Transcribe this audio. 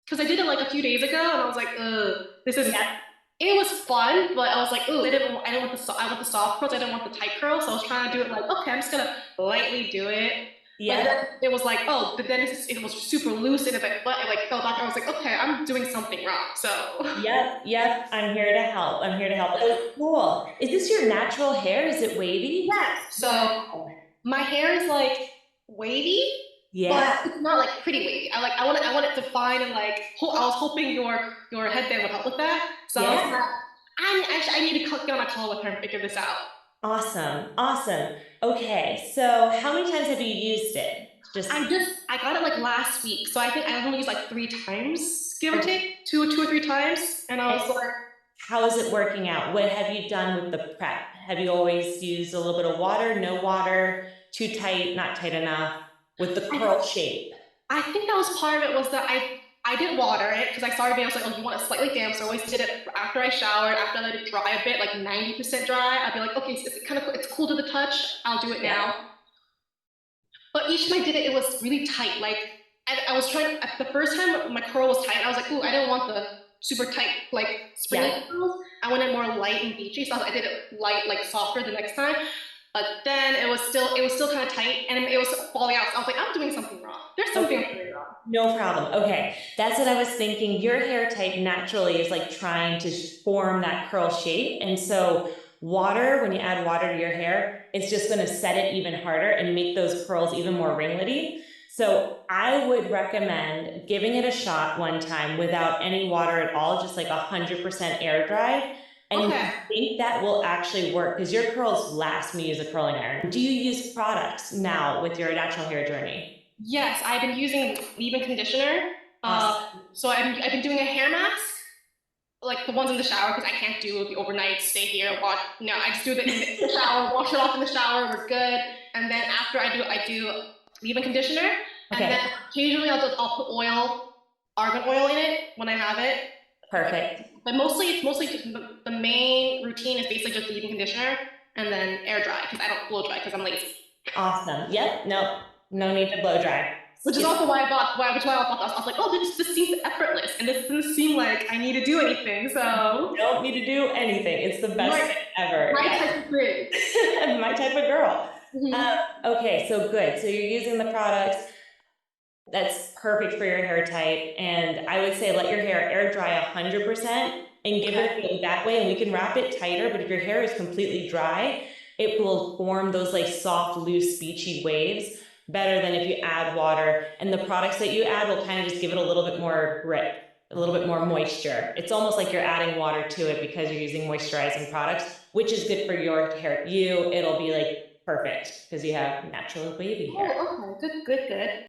because I did it like a few days ago, and I was like, ugh, this is. Yeah. It was fun, but I was like, ooh, I didn't want I want the soft curls. I didn't want the tight curls. So I was trying to do it like, okay, I'm just gonna lightly do it. But Yeah. then it was like, oh, but then it was super loose, and if it like fell back, I was like, okay, I'm doing something wrong. So Yep, yep. I'm here to help. I'm here to help. Oh, cool. Is this your natural hair? Is it wavy? yes. So Wow. my hair is like wavy, but Yeah. it's not like pretty wavy. I want it to fine and like I was hoping your headband would help with that. So I was Yeah. like, I need to get on a call with her and figure this out. Awesome. Awesome. Okay. So how many times have you used it? Just I got it like last week, so I think I only used like 3 times, give or okay. take, two or three times, and I And was like, how is it working out? What have you done with the prep? Have you always used a little bit of water, no water, too tight, not tight enough, with the curl shape? I think that was part of it was that I did water it because I started being, I was like, oh, you want it slightly damp, so I always did it after I showered, after I let it dry a bit, like 90% dry. I'd be like, okay, so it's kind of it's cool to the touch. I'll do it Yeah. now. But each time I did it, it was really tight. Like I was trying the first time my curl was tight. I was like, ooh, I didn't want the super tight like springy Yeah. curls. I wanted more light and beachy, so I did it light, like softer the next time. But then it was still kind of tight, and it was falling out. So I was like, I'm doing something wrong. There's something I'm Okay. doing wrong. No problem. Okay. That's what I was thinking. Your hair type naturally is like trying to form that curl shape. And so water, when you add water to your hair, it's just going to set it even harder and make those curls even more ringlety. So I would recommend giving it a shot one time without any water at all, just like 100% air dry. And Okay. I think that will actually work because your curls last when you use a curling iron. Do you use products now with your natural hair journey? Yes, I've been using leave-in conditioner. Awesome. So I've been doing a hair mask, like the ones in the shower, because I can't do the overnight stay here, watch. No, I just do it in the shower, wash it off in the shower, we're good. And then after I do leave-in conditioner, and then Okay, occasionally I'll put argan oil in it when I have it. perfect. But mostly it's mostly just the main routine is basically just leave-in conditioner and then air dry because I don't blow dry because I'm lazy. Awesome. Yep, no, no need to blow dry. Which is also which is why I bought this. I was like, oh, this seems effortless, and this doesn't seem like I need to do anything. So Don't need to do anything. It's the best my thing ever. my Yeah. type of thing. My type of girl. Mhm. Okay, so good. So you're using the products. That's perfect for your hair type. And I would say let your hair air dry 100% and give it a feel that way. And we can wrap it tighter, but if your hair is completely dry, it will form those like soft, loose, beachy waves better than if you add water. And the products that you add will kind of just give it a little bit more grip, a little bit more moisture. It's almost like you're adding water to it because you're using moisturizing products, which is good for your hair. It'll be like perfect because you have natural wavy hair. Oh, okay, good, good, good.